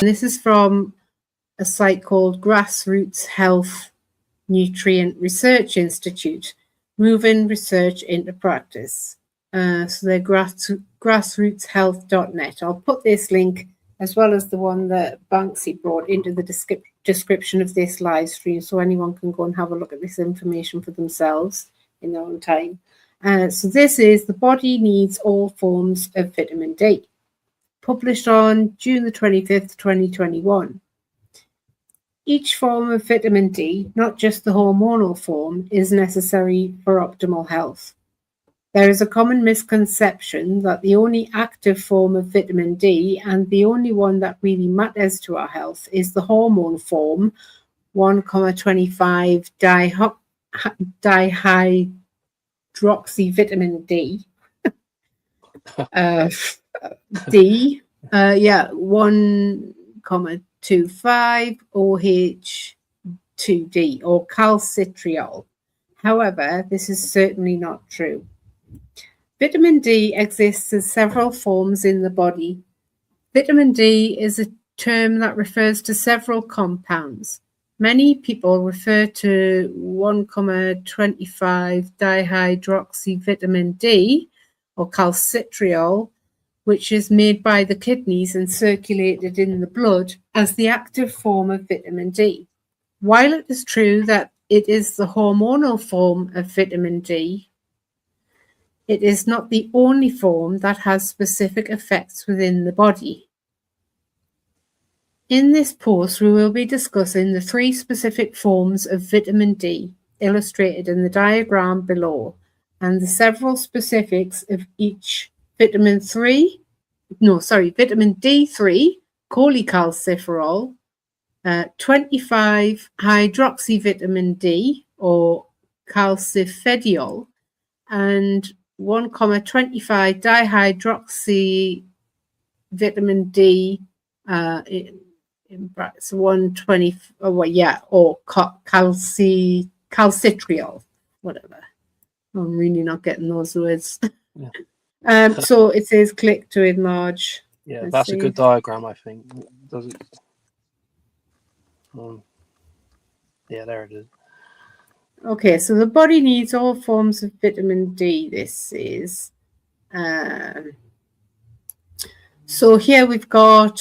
this is from a site called Grassroots Health Nutrient Research Institute, moving research into practice. So they're grassrootshealth.net. I'll put this link as well as the one that Banksy brought into the description of this live stream, so anyone can go and have a look at this information for themselves in their own time. So this is The Body Needs All Forms of Vitamin D, published on June the 25th, 2021. Each form of vitamin D, not just the hormonal form, is necessary for optimal health. There is a common misconception that the only active form of vitamin D and the only one that really matters to our health is the hormone form 1,25 dihydroxyvitamin D. D, 1,25 OH2D or calcitriol. However, this is certainly not true. Vitamin D exists in several forms in the body. Vitamin D is a term that refers to several compounds. Many people refer to 1,25 dihydroxyvitamin D or calcitriol, which is made by the kidneys and circulated in the blood, as the active form of vitamin D. While it is true that it is the hormonal form of vitamin D, it is not the only form that has specific effects within the body. In this post, we will be discussing the 3 specific forms of vitamin D illustrated in the diagram below, and the several specifics of each. Vitamin D3, cholecalciferol, 25 hydroxyvitamin D or calcifediol, and 1,25 dihydroxyvitamin D in brackets 120 or calcitriol, whatever. I'm really not getting those words. Yeah. So it says click to enlarge. Yeah, that's a good diagram, I think. Does it? Yeah, there it is. Okay, so the body needs all forms of vitamin D. This is. So here we've got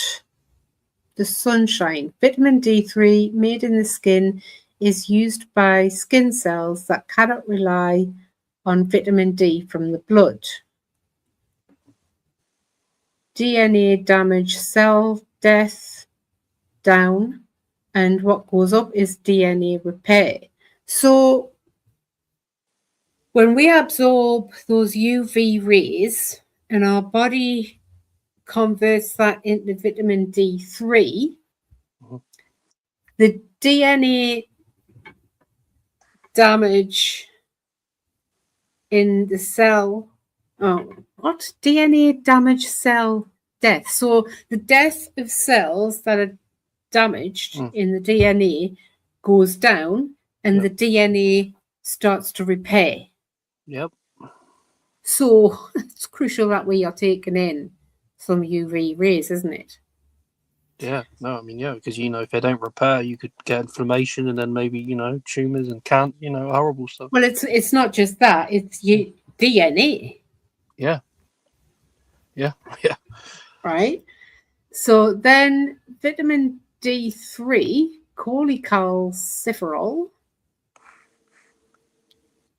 the sunshine. Vitamin D3 made in the skin is used by skin cells that cannot rely on vitamin D from the blood. DNA damage, cell death, down, and what goes up is DNA repair. So when we absorb those UV rays and our body converts that into vitamin D3, the DNA damage in the cell, DNA damage cell death. So the death of cells that are damaged in the DNA goes down and the DNA starts to repair. Yep. So it's crucial that we are taking in some UV rays, isn't it? Yeah, no, I mean, yeah, because, if they don't repair, you could get inflammation and then maybe, tumours and horrible stuff. Well, it's not just that, it's your DNA. Yeah. Right? So then vitamin D3, cholecalciferol,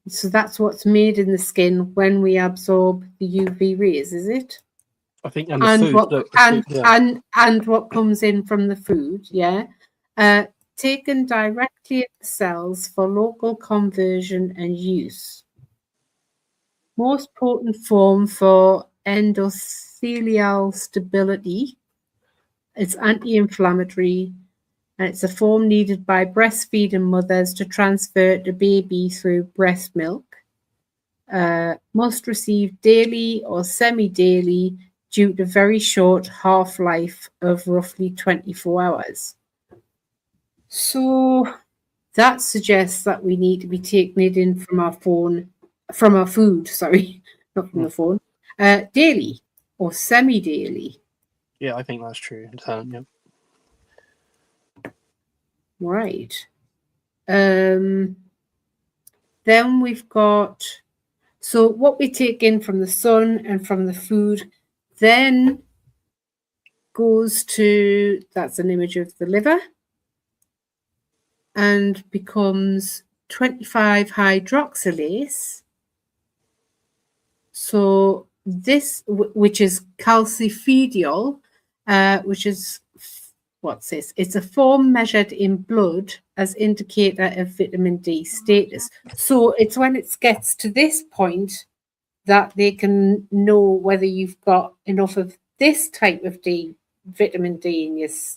so that's what's made in the skin when we absorb the UV rays, is it? I think, and what comes in from the food, taken directly at the cells for local conversion and use. Most potent form for endothelial stability. It's anti-inflammatory, and it's a form needed by breastfeeding mothers to transfer to baby through breast milk. Must receive daily or semi-daily due to very short half-life of roughly 24 hours. So that suggests that we need to be taking it in from our food, not from the phone, daily or semi-daily. Yeah, I think that's true. Right. Then we've got, so what we take in from the sun and from the food then goes to, that's an image of the liver, and becomes 25 hydroxylase. So this, which is calcifediol, which is, what's this? It's a form measured in blood as indicator of vitamin D status. So it's when it gets to this point that they can know whether you've got enough of this type of vitamin D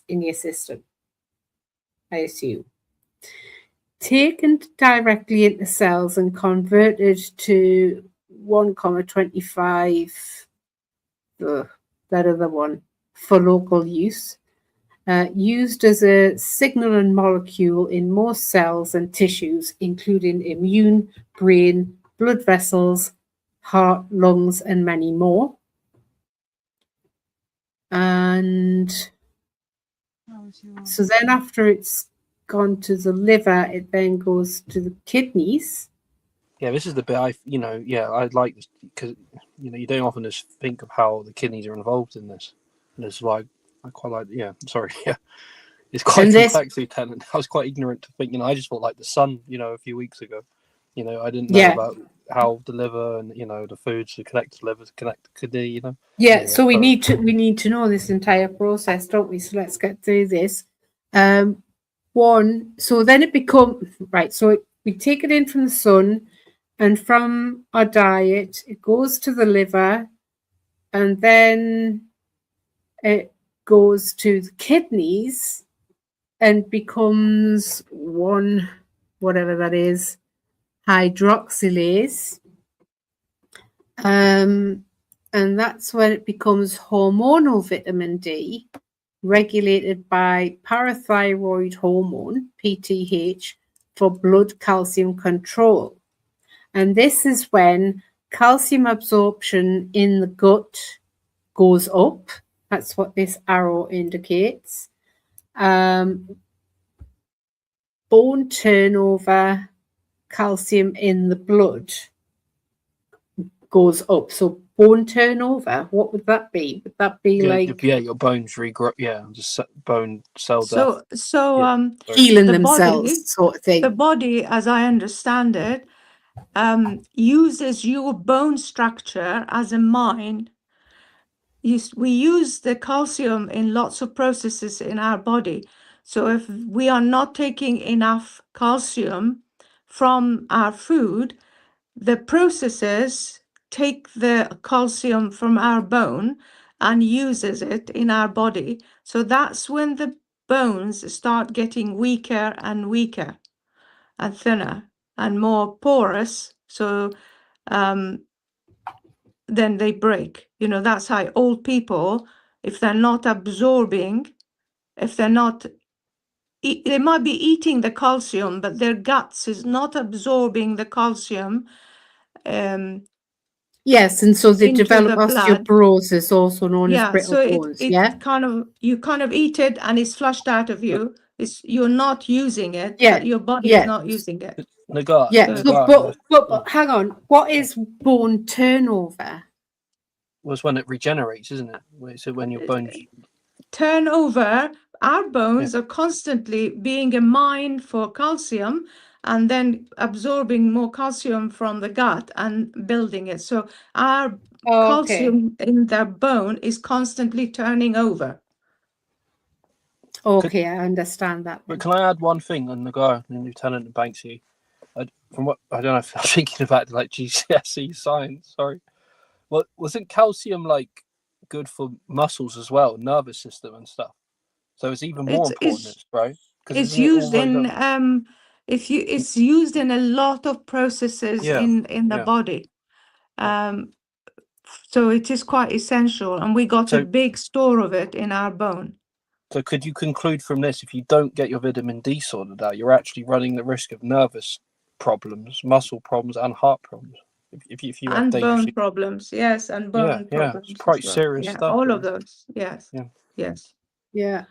in your system, I assume. Taken directly into cells and converted to 1,25, that other one, for local use. Used as a signaling molecule in most cells and tissues, including immune, brain, blood vessels, heart, lungs, and many more. And so then after it's gone to the liver, it then goes to the kidneys. Yeah, this is the bit I like this because you don't often just think of how the kidneys are involved in this, and this is why I quite like. Yeah, sorry. Yeah, it's quite complex, Lieutenant. I was quite ignorant to think. I just thought like the sun. A few weeks ago. I didn't know about how the liver and the foods to connect to the liver to connect to kidney. Yeah, anyway, so we need to know this entire process, don't we? So let's get through this. So then it becomes right. So we take it in from the sun, and from our diet, it goes to the liver, and then it goes to the kidneys, and becomes whatever that is, hydroxylase. And that's when it becomes hormonal vitamin D, regulated by parathyroid hormone, PTH, for blood calcium control. And this is when calcium absorption in the gut goes up. That's what this arrow indicates. Bone turnover, calcium in the blood goes up. So bone turnover, what would that be? Would that be your bones regrow? Yeah, just bone cell death. So healing themselves, sort of thing. The body, as I understand it, uses your bone structure as a mine. We use the calcium in lots of processes in our body. So if we are not taking enough calcium from our food, the processes take the calcium from our bone and uses it in our body. So that's when the bones start getting weaker and weaker and thinner and more porous. So then they break. That's how old people, if they're not absorbing, if they're not, they might be eating the calcium, but their guts is not absorbing the calcium. Yes, and so they into develop the blood. osteoporosis, also known as brittle so bones. you kind of eat it and it's flushed out of you. You're not using it, Yeah, but your body is not using it. But hang on, what is bone turnover? Was when it regenerates, isn't it? So when your bones turnover, our bones are constantly being a mine for calcium and then absorbing more calcium from the gut and building it. So our calcium in the bone is constantly turning over. Okay, I understand that. But can I add one thing on the guy, Lieutenant and Banksy? From what I don't know if I'm thinking about like GCSE science. Sorry. Well, wasn't calcium like good for muscles as well, nervous system and stuff? So it's even more important, right? It's used it's used in a lot of processes in the body. So it is quite essential, and we got a big store of it in our bone. So could you conclude from this, if you don't get your vitamin D sorted out, you're actually running the risk of nervous problems, muscle problems, and heart problems? If you have bone problems, yes, and bone problems. It's quite serious stuff. All of those, yes. Yeah.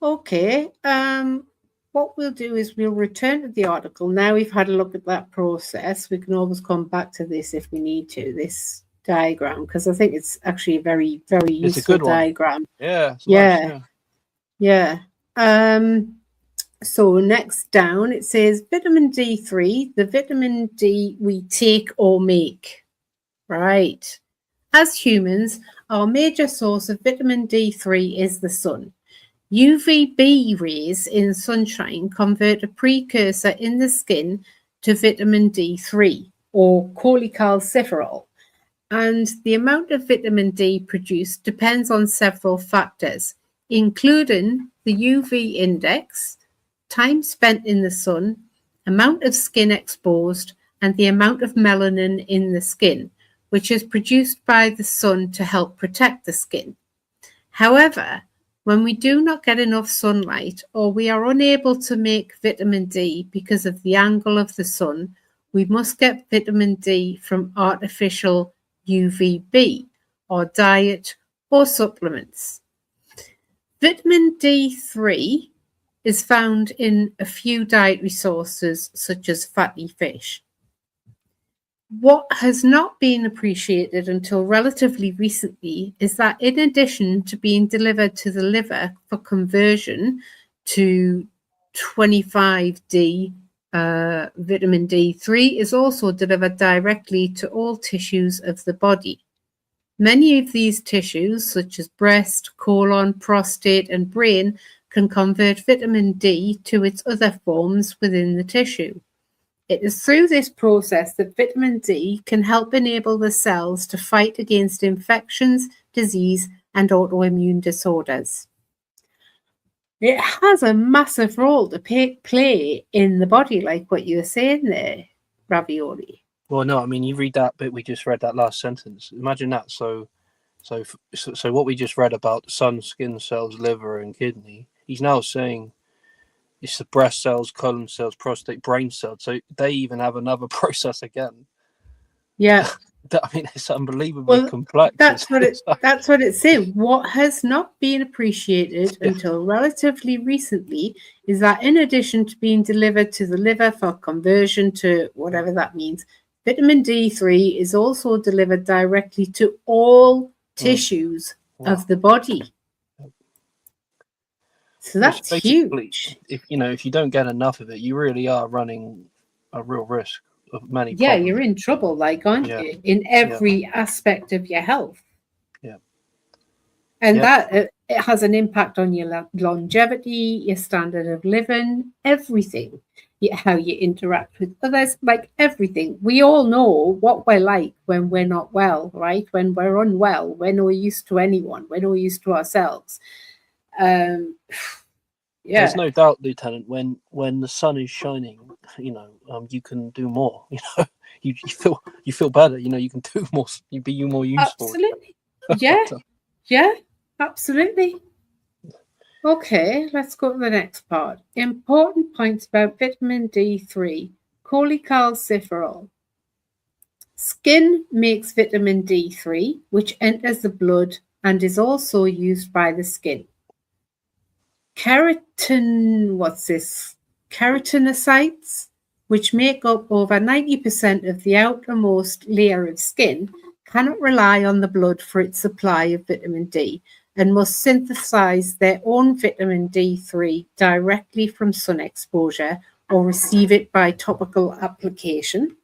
Okay. What we'll do is we'll return to the article. Now we've had a look at that process. We can always come back to this if we need to, this diagram, because I think it's actually a very, very It's a useful good one. diagram. Yeah. It's Yeah. nice, yeah. Yeah. So next down, it says vitamin D3, the vitamin D we take or make. Right. As humans, our major source of vitamin D3 is the sun. UVB rays in sunshine convert a precursor in the skin to vitamin D3 or cholecalciferol, and the amount of vitamin D produced depends on several factors, including the UV index, time spent in the sun, amount of skin exposed, and the amount of melanin in the skin, which is produced by the sun to help protect the skin. However, when we do not get enough sunlight or we are unable to make vitamin D because of the angle of the sun, we must get vitamin D from artificial UVB or diet or supplements. Vitamin D3 is found in a few dietary sources such as fatty fish. What has not been appreciated until relatively recently is that in addition to being delivered to the liver for conversion to 25D, vitamin D3 is also delivered directly to all tissues of the body. Many of these tissues, such as breast, colon, prostate, and brain, can convert vitamin D to its other forms within the tissue. It is through this process that vitamin D can help enable the cells to fight against infections, disease, and autoimmune disorders. It has a massive role to play in the body, like what you were saying there, Ravioli. Well, no, I mean, you read that bit we just read, that last sentence. Imagine that. So what we just read about the sun, skin cells, liver, and kidney, he's now saying it's the breast cells, colon cells, prostate, brain cells. So they even have another process again. Yeah. I mean, it's unbelievably complex. That's what it's saying. What has not been appreciated until relatively recently is that in addition to being delivered to the liver for conversion to whatever that means, vitamin D3 is also delivered directly to all tissues of the body. So that's huge. If you don't get enough of it, you really are running a real risk of many Yeah, problems. you're in trouble, aren't you? In every aspect of your health. Yeah. And that it has an impact on your longevity, your standard of living, everything. How you interact with others, like everything. We all know what we're like when we're not well, right? When we're unwell, we're no use to anyone, we're no use to ourselves. There's no doubt, Lieutenant, when the sun is shining, you can do more. You feel better. You can do more. You be more useful. Absolutely. Yeah, absolutely. Okay, let's go to the next part. Important points about vitamin D3. Cholecalciferol. Skin makes vitamin D3, which enters the blood and is also used by the skin. Keratinocytes, which make up over 90% of the outermost layer of skin, cannot rely on the blood for its supply of vitamin D and must synthesize their own vitamin D3 directly from sun exposure or receive it by topical application.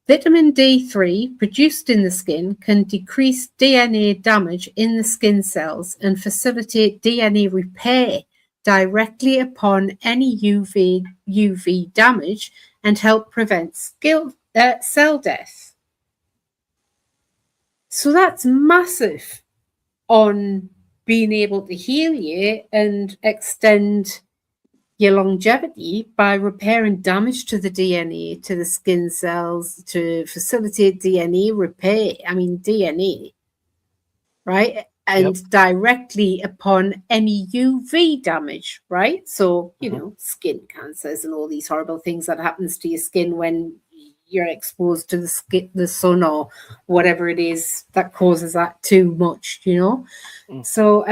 Vitamin D3 produced in the skin can decrease DNA damage in the skin cells and facilitate DNA repair directly upon any UV damage and help prevent cell death. So that's massive on being able to heal you and extend your longevity by repairing damage to the DNA, to the skin cells, to facilitate DNA repair. I mean, DNA, right? And directly upon any UV damage, right? So, skin cancers and all these horrible things that happens to your skin when you're exposed to the sun or whatever it is that causes that too much, So,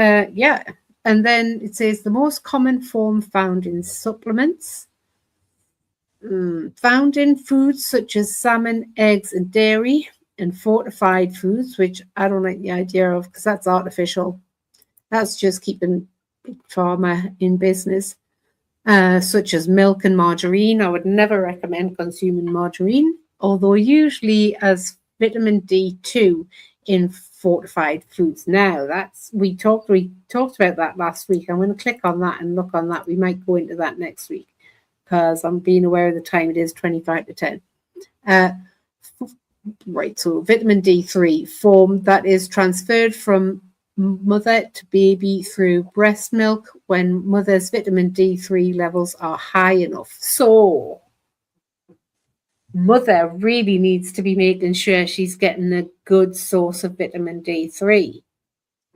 and then it says the most common form found in supplements, found in foods such as salmon, eggs, and dairy, and fortified foods, which I don't like the idea of because that's artificial. That's just keeping Big Pharma in business, such as milk and margarine. I would never recommend consuming margarine, although usually as vitamin D2 in fortified foods. Now, we talked about that last week. I'm going to click on that and look on that. We might go into that next week because I'm being aware of the time. It is 25 to 10. Right, so vitamin D3 form that is transferred from mother to baby through breast milk when mother's vitamin D3 levels are high enough. So mother really needs to be making sure she's getting a good source of vitamin D3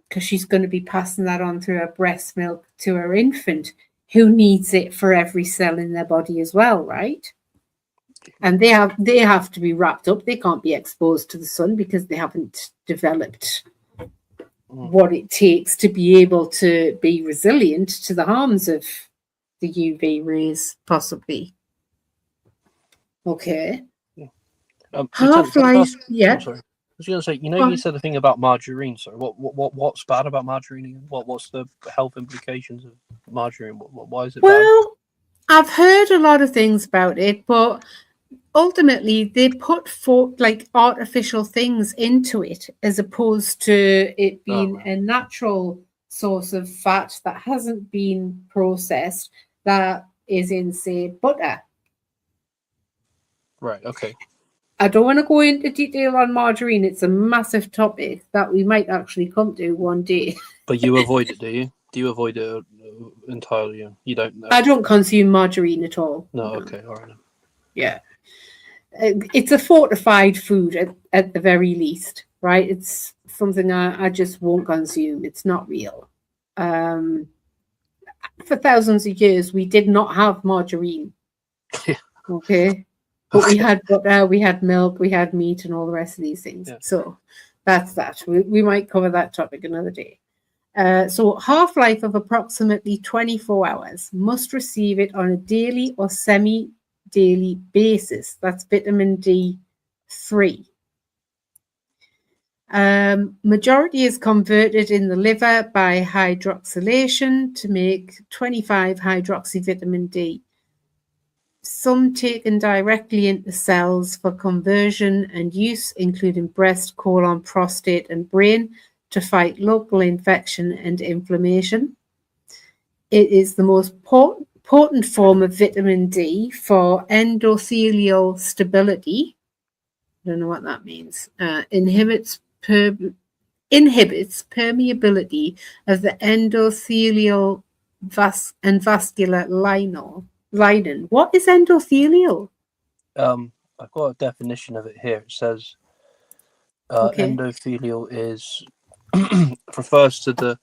because she's going to be passing that on through her breast milk to her infant who needs it for every cell in their body as well, right? And they have to be wrapped up. They can't be exposed to the sun because they haven't developed what it takes to be able to be resilient to the harms of the UV rays, possibly. Okay. Half-life, yeah. I'm sorry. I was going to say, you said the thing about margarine. So, what's bad about margarine again? What's the health implications of margarine? Why is it bad? Well, I've heard a lot of things about it, but ultimately they put artificial things into it as opposed to it being a natural source of fat that hasn't been processed, that is in, say, butter. Right, okay. I don't want to go into detail on margarine. It's a massive topic that we might actually come to one day. But you avoid it, do you? Do you avoid it entirely? You don't know? I don't consume margarine at all. No, okay, all right. Yeah. It's a fortified food at the very least, right? It's something I just won't consume. It's not real. For thousands of years, we did not have margarine. Okay. But we had butter, we had milk, we had meat, and all the rest of these things. Yeah. So that's that. We might cover that topic another day. So half-life of approximately 24 hours. Must receive it on a daily or semi-daily basis. That's vitamin D3. Majority is converted in the liver by hydroxylation to make 25-hydroxyvitamin D. Some taken directly into cells for conversion and use, including breast, colon, prostate, and brain, to fight local infection and inflammation. It is the most potent form of vitamin D for endothelial stability. I don't know what that means. Inhibits permeability of the endothelial and vascular lining. What is endothelial? I've got a definition of it here. It says endothelial refers to the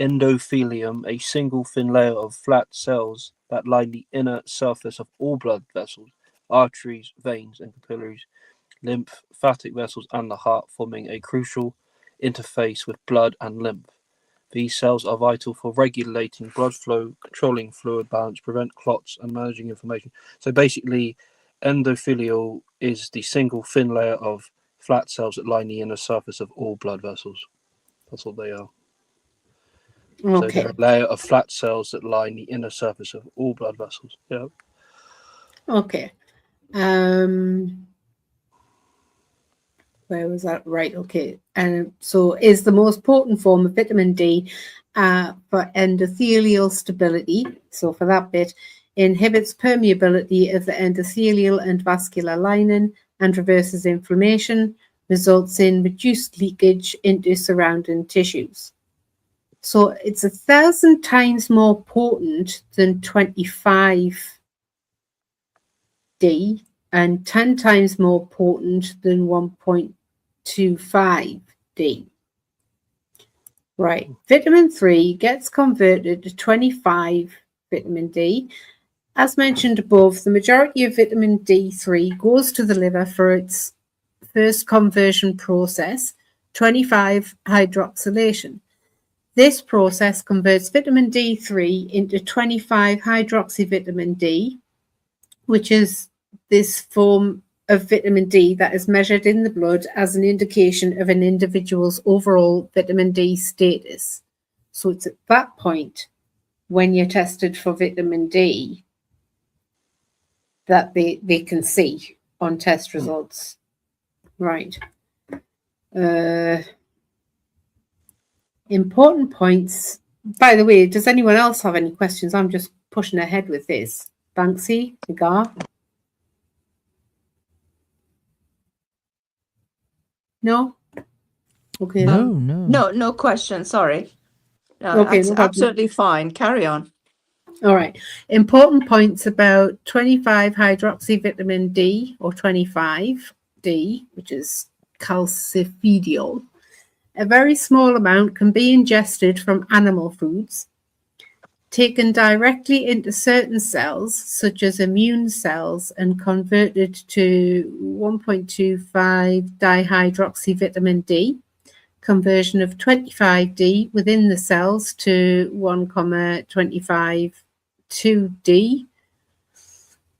endothelium, a single thin layer of flat cells that line the inner surface of all blood vessels, arteries, veins, and capillaries, lymphatic vessels, and the heart, forming a crucial interface with blood and lymph. These cells are vital for regulating blood flow, controlling fluid balance, prevent clots, and managing inflammation. So basically, endothelial is the single thin layer of flat cells that line the inner surface of all blood vessels. That's what they are. Okay. So they're a layer of flat cells that line the inner surface of all blood vessels. Yeah. Okay. Where was that? Right. Okay. And so is the most potent form of vitamin D for endothelial stability. So for that bit, inhibits permeability of the endothelial and vascular lining and reverses inflammation, results in reduced leakage into surrounding tissues. So it's 1,000 times more potent than 25D and 10 times more potent than 1.25D. Right. Vitamin 3 gets converted to 25 vitamin D. As mentioned above, the majority of vitamin D3 goes to the liver for its first conversion process, 25 hydroxylation. This process converts vitamin D3 into 25-hydroxyvitamin D, which is this form of vitamin D that is measured in the blood as an indication of an individual's overall vitamin D status. So it's at that point when you're tested for vitamin D that they can see on test results. Right. Important points. By the way, does anyone else have any questions? I'm just pushing ahead with this. Banksy, Nagar? No? Okay. No question. Sorry. No, Okay, that's no problem. absolutely fine. Carry on. All right. Important points about 25-hydroxyvitamin D or 25D, which is calcifidiol. A very small amount can be ingested from animal foods, taken directly into certain cells, such as immune cells, and converted to 1.25 dihydroxyvitamin D. Conversion of 25D within the cells to 1,25,2D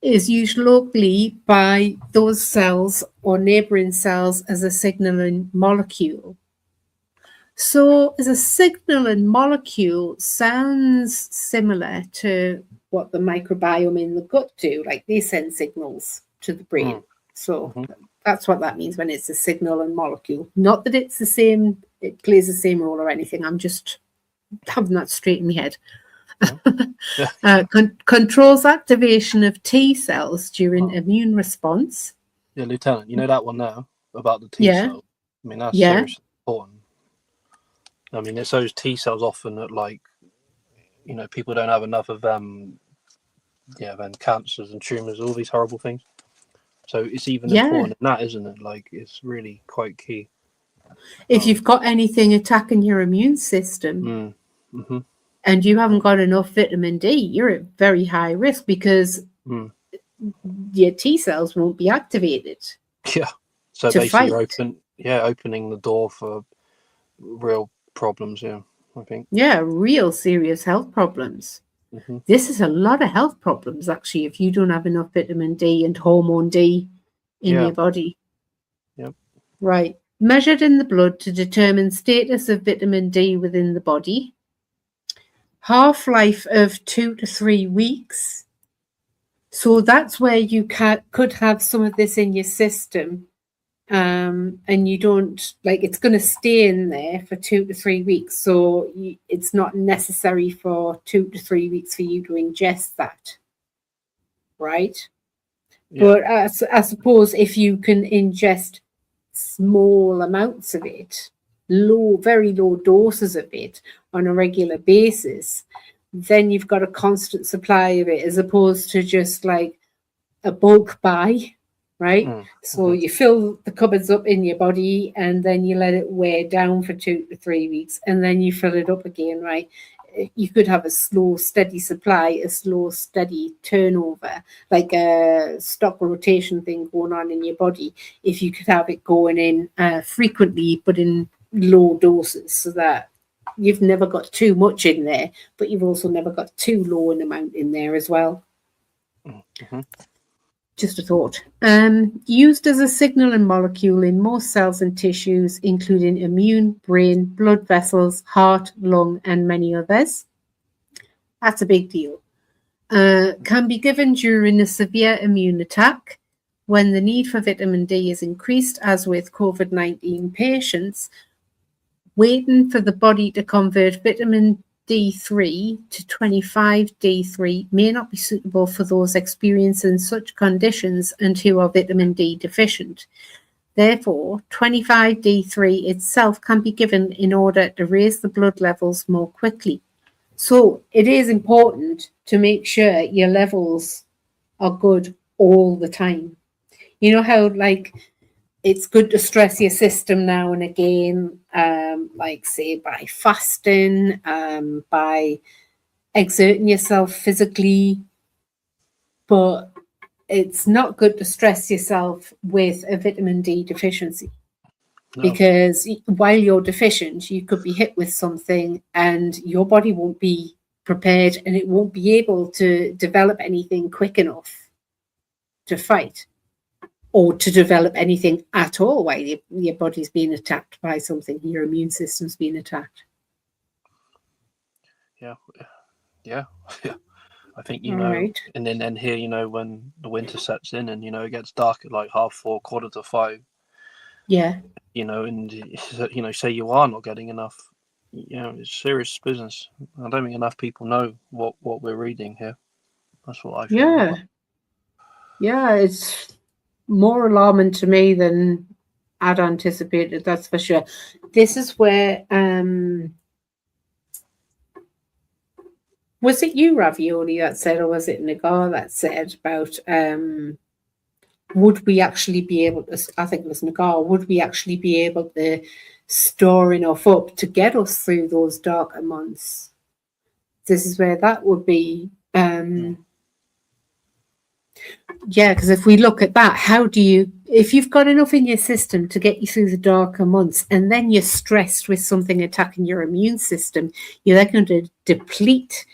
is used locally by those cells or neighboring cells as a signaling molecule. So as a signaling molecule sounds similar to what the microbiome in the gut do, like they send signals to the brain. So that's what that means when it's a signaling molecule. Not that it's the same, it plays the same role or anything. I'm just having that straight in my head. Controls activation of T cells during immune response. Yeah, Lieutenant, you know that one now about the T cell? I mean, that's seriously important. I mean, it's those T cells often that, like, you know, people don't have enough of then cancers and tumours, all these horrible things. So it's even important in that, isn't it? Like, it's really quite key. If you've got anything attacking your immune system and you haven't got enough vitamin D, you're at very high risk because your T cells won't be activated. Yeah. So basically you're opening the door for real problems, I think. Yeah, real serious health problems. This is a lot of health problems, actually, if you don't have enough vitamin D and hormone D in your body. Yep. Right. Measured in the blood to determine status of vitamin D within the body. Half-life of 2 to 3 weeks. So that's where you could have some of this in your system. And you don't, like, it's going to stay in there for 2 to 3 weeks. So it's not necessary for 2 to 3 weeks for you to ingest that. Right? Yeah. But I suppose if you can ingest small amounts of it, very low doses of it on a regular basis, then you've got a constant supply of it as opposed to just like a bulk buy. Right? So you fill the cupboards up in your body and then you let it wear down for 2 to 3 weeks and then you fill it up again, right? You could have a slow, steady supply, a slow, steady turnover, like a stock rotation thing going on in your body. If you could have it going in frequently, but in low doses so that you've never got too much in there, but you've also never got too low an amount in there as well. Just a thought. Used as a signaling molecule in most cells and tissues, including immune, brain, blood vessels, heart, lung, and many others. That's a big deal. Can be given during a severe immune attack when the need for vitamin D is increased, as with COVID-19 patients. Waiting for the body to convert vitamin D3 to 25D3 may not be suitable for those experiencing such conditions and who are vitamin D deficient. Therefore, 25D3 itself can be given in order to raise the blood levels more quickly. So it is important to make sure your levels are good all the time. You know how, like, it's good to stress your system now and again, like say by fasting, by exerting yourself physically, but it's not good to stress yourself with a vitamin D deficiency. No. Because while you're deficient, you could be hit with something and your body won't be prepared and it won't be able to develop anything quick enough to fight or to develop anything at all while your body's being attacked by something, your immune system's being attacked. Yeah. I think, All right. and then here, when the winter sets in and, it gets dark at like 4:30, 4:45. Yeah. And, say you are not getting enough, it's serious business. I don't think enough people know what we're reading here. That's what I feel. Yeah. Yeah, it's more alarming to me than I'd anticipated, that's for sure. This is where, was it you, Ravioli, that said, or was it Nagar that said about, would we actually be able to, I think it was Nagar, would we actually be able to store enough up to get us through those darker months? This is where that would be, yeah, because if we look at that, how do you, if you've got enough in your system to get you through the darker months and then you're stressed with something attacking your immune system, you're then going to deplete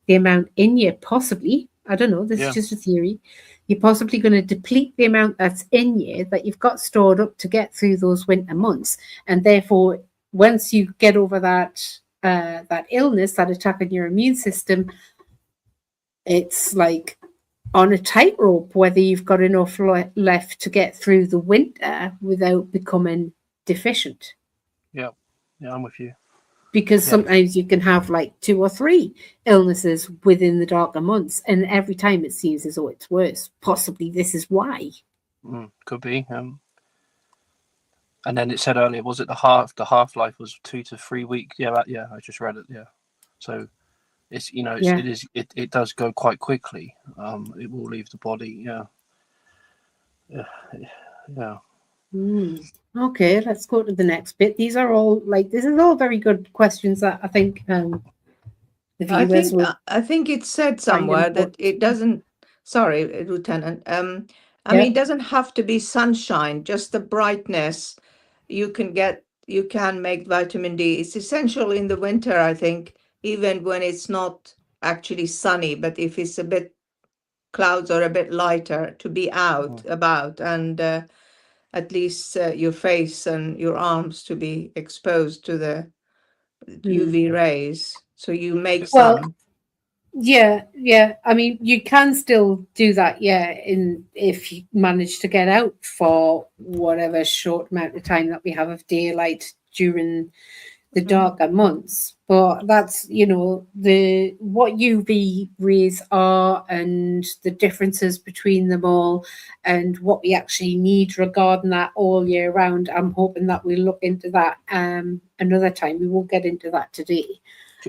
the amount in you, possibly. I don't know, this is just a theory. You're possibly going to deplete the amount that's in you that you've got stored up to get through those winter months. And therefore, once you get over that illness, that attack on your immune system, it's like on a tightrope whether you've got enough left to get through the winter without becoming deficient. Yeah, I'm with you. Because sometimes you can have like 2 or 3 illnesses within the darker months, and every time it seems as though it's worse. Possibly this is why. Could be. And then it said earlier, was it the half-life was 2 to 3 weeks? Yeah, I just read it. Yeah, so it's it does go quite quickly. It will leave the body. Yeah. Okay, let's go to the next bit. These are all this is all very good questions that I think the viewers I think it said somewhere that it doesn't. Sorry, Lieutenant. I mean, it doesn't have to be sunshine. Just the brightness. You can make vitamin D. It's essential in the winter, I think, even when it's not actually sunny. But if it's a bit clouds are a bit lighter, to be out about and at least your face and your arms to be exposed to the UV rays. So you make some. Yeah. I mean, you can still do that, if you manage to get out for whatever short amount of time that we have of daylight during the darker months. But that's, what UV rays are and the differences between them all and what we actually need regarding that all year round. I'm hoping that we'll look into that another time. We won't get into that today.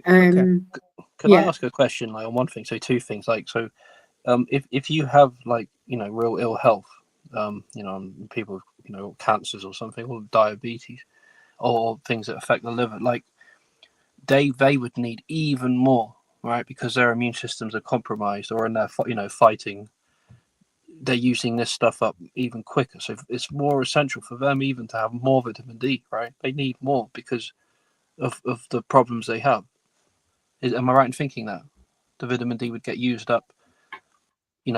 Can I ask a question on one thing? So 2 things. If you have real ill health, people with cancers or something, or diabetes, or things that affect the liver, they would need even more, right? Because their immune systems are compromised, or in their fighting, they're using this stuff up even quicker. So it's more essential for them even to have more vitamin D, right? They need more because of the problems they have. Am I right in thinking that the vitamin D would get used up,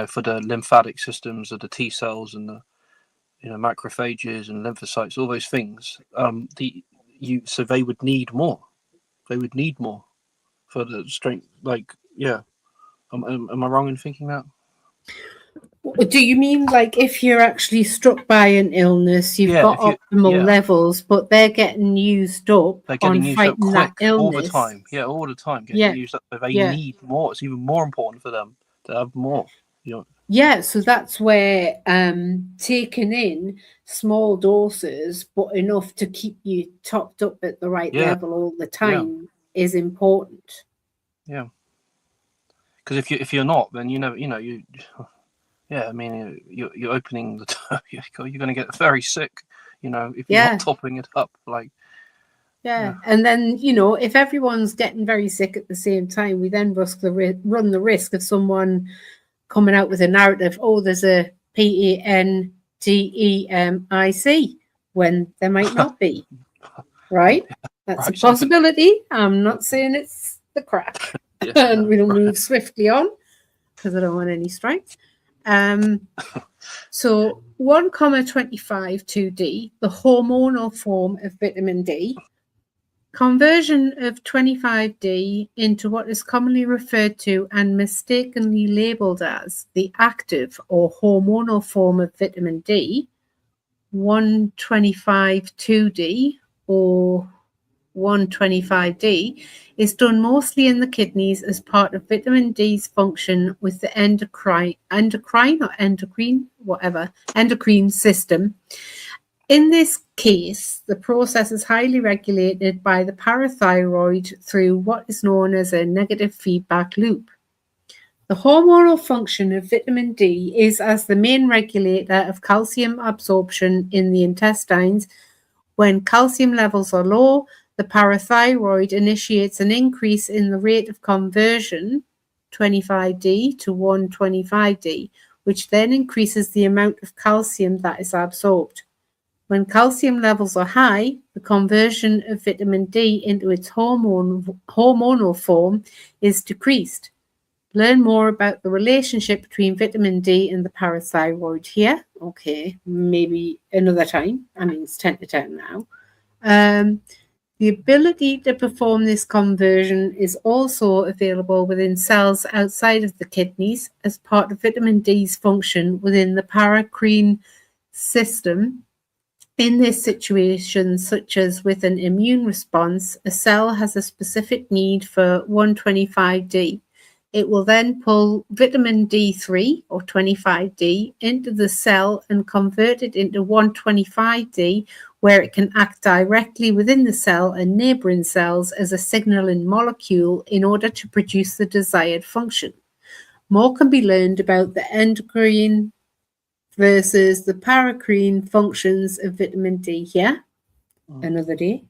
for the lymphatic systems of the T cells and the macrophages and lymphocytes, all those things? So they would need more. They would need more for the strength. Am I wrong in thinking that? Do you mean if you're actually struck by an illness, you've got optimal levels, but they're getting used up on fighting that illness all the time? Yeah, all the time getting used up. But they need more. It's even more important for them to have more. Yeah, so that's where taking in small doses, but enough to keep you topped up at the right level all the time is important. Yeah, because if you're not, then you. Yeah, I mean, you're opening the door. You're going to get very sick, if you're not topping it up. And then if everyone's getting very sick at the same time, we then run the risk of someone coming out with a narrative. Oh, there's a PANDEMIC. when there might not be, right? That's a Perhaps something- possibility. I'm not saying it's the crack. Yeah, And no, we'll right. move swiftly on because I don't want any strikes. So 1,25,2D, the hormonal form of vitamin D, conversion of 25D into what is commonly referred to and mistakenly labeled as the active or hormonal form of vitamin D, 125,2D or 125D, is done mostly in the kidneys as part of vitamin D's function with the endocrine system. In this case, the process is highly regulated by the parathyroid through what is known as a negative feedback loop. The hormonal function of vitamin D is as the main regulator of calcium absorption in the intestines. When calcium levels are low, the parathyroid initiates an increase in the rate of conversion, 25D to 125D, which then increases the amount of calcium that is absorbed. When calcium levels are high, the conversion of vitamin D into its hormonal form is decreased. Learn more about the relationship between vitamin D and the parathyroid here. Okay, maybe another time. I mean, it's 10 to 10 now. The ability to perform this conversion is also available within cells outside of the kidneys as part of vitamin D's function within the paracrine system. In this situation, such as with an immune response, a cell has a specific need for 125D. It will then pull vitamin D3 or 25D into the cell and convert it into 125D, where it can act directly within the cell and neighboring cells as a signaling molecule in order to produce the desired function. More can be learned about the endocrine versus the paracrine functions of vitamin D here. Another day.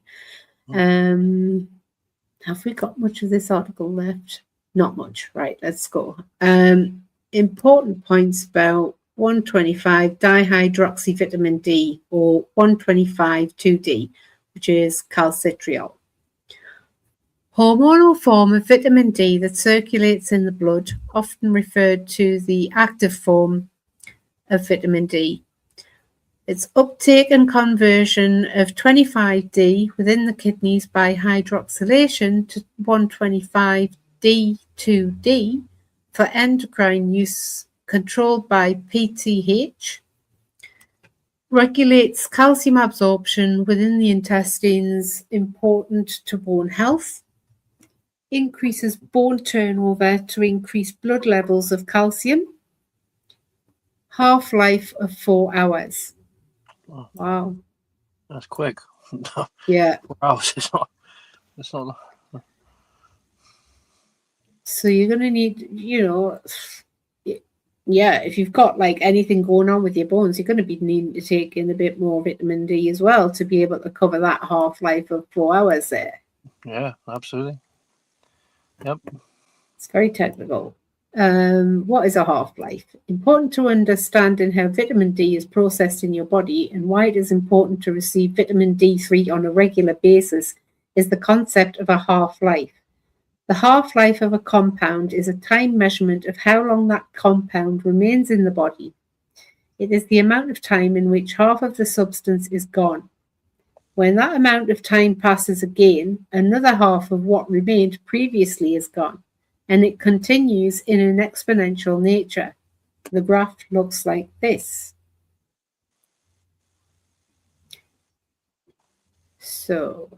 Have we got much of this article left? Not much. Right, let's go. Important points about 125 dihydroxyvitamin D or 125,2D, which is calcitriol. Hormonal form of vitamin D that circulates in the blood, often referred to the active form of vitamin D. Its uptake and conversion of 25D within the kidneys by hydroxylation to 125D2D for endocrine use controlled by PTH, regulates calcium absorption within the intestines, important to bone health, increases bone turnover to increase blood levels of calcium, half-life of 4 hours. Oh, wow. That's quick. Yeah. 4 hours, it's not. So you're going to need, if you've got like anything going on with your bones, you're going to be needing to take in a bit more vitamin D as well to be able to cover that half-life of 4 hours there. Yeah, absolutely. Yep. It's very technical. What is a half-life? Important to understanding how vitamin D is processed in your body and why it is important to receive vitamin D3 on a regular basis is the concept of a half-life. The half-life of a compound is a time measurement of how long that compound remains in the body. It is the amount of time in which half of the substance is gone. When that amount of time passes again, another half of what remained previously is gone, and it continues in an exponential nature. The graph looks like this. So,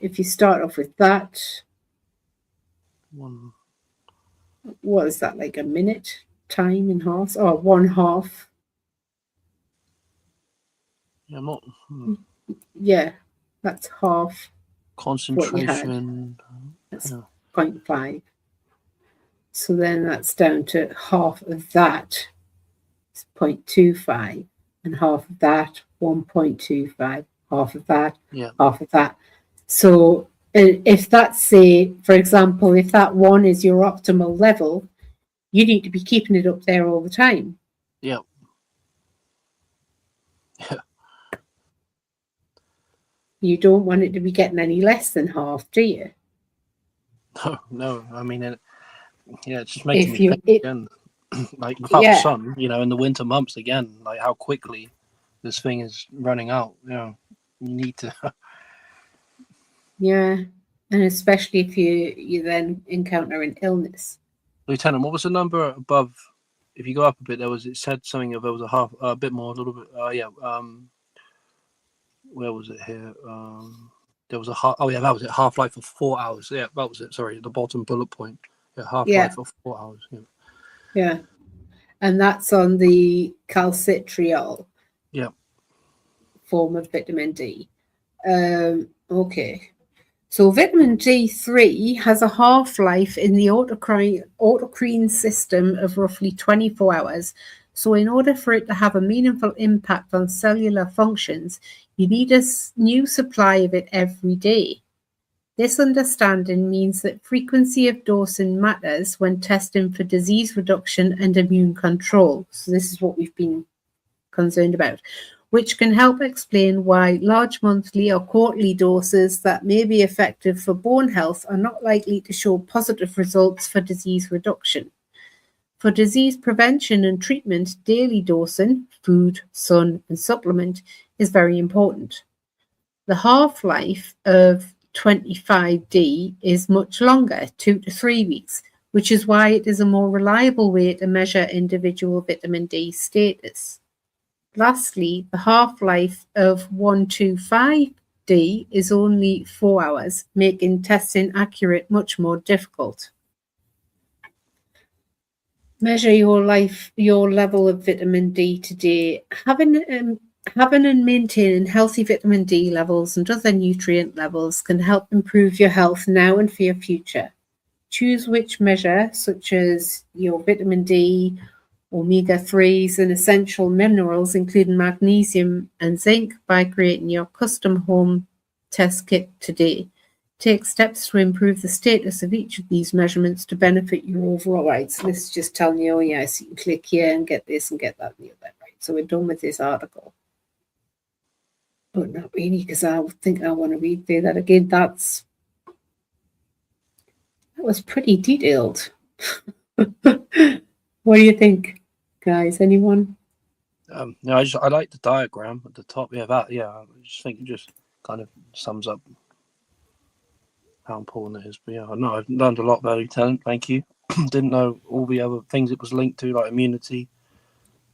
if you start off with that, what is that, like a minute time in half? Or 1/2? Yeah, not. Yeah, that's half. Concentration. That's 0.5. So then that's down to half of that. It's 0.25. And half of that, 1.25. Half of that, half of that. So if that's, say, for example, if that 1 is your optimal level, you need to be keeping it up there all the time. Yep. Yeah. You don't want it to be getting any less than half, do you? No. I mean, it's just making If me you, think it, again, like without the yeah, sun, in the winter months again, like how quickly this thing is running out. You need to. yeah, and especially if you then encounter an illness. Lieutenant, what was the number above? If you go up a bit, it said something of there was a bit more, a little bit. Where was it here? There was a half. Oh yeah, that was it. Half life of 4 hours. Yeah, that was it. Sorry, the bottom bullet point. Yeah, half Yeah, life of 4 hours. Yeah. yeah, and that's on the calcitriol Yeah. form of vitamin D. Okay. So vitamin D3 has a half-life in the autocrine system of roughly 24 hours. So in order for it to have a meaningful impact on cellular functions, you need a new supply of it every day. This understanding means that frequency of dosing matters when testing for disease reduction and immune control. So this is what we've been concerned about, which can help explain why large monthly or quarterly doses that may be effective for bone health are not likely to show positive results for disease reduction. For disease prevention and treatment, daily dosing, food, sun, and supplement is very important. The half-life of 25D is much longer, 2 to 3 weeks, which is why it is a more reliable way to measure individual vitamin D status. Lastly, the half-life of 125D is only 4 hours, making testing accurate much more difficult. Measure your level of vitamin D today. Having and maintaining healthy vitamin D levels and other nutrient levels can help improve your health now and for your future. Choose which measure, such as your vitamin D, omega-3s, and essential minerals, including magnesium and zinc, by creating your custom home test kit today. Take steps to improve the status of each of these measurements to benefit your overall. Right, so this is just telling you, oh yes, you can click here and get this and get that and the other. Right, so we're done with this article. But not really, because I think I want to read through that again. That was pretty detailed. What do you think, guys? Anyone? No, I like the diagram at the top. Yeah, I just think it just kind of sums up how important it is. But yeah, no, I've learned a lot about Lieutenant. Thank you. Didn't know all the other things it was linked to, like immunity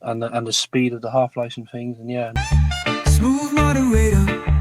and the speed of the half-life and things. And yeah. Smooth moderator.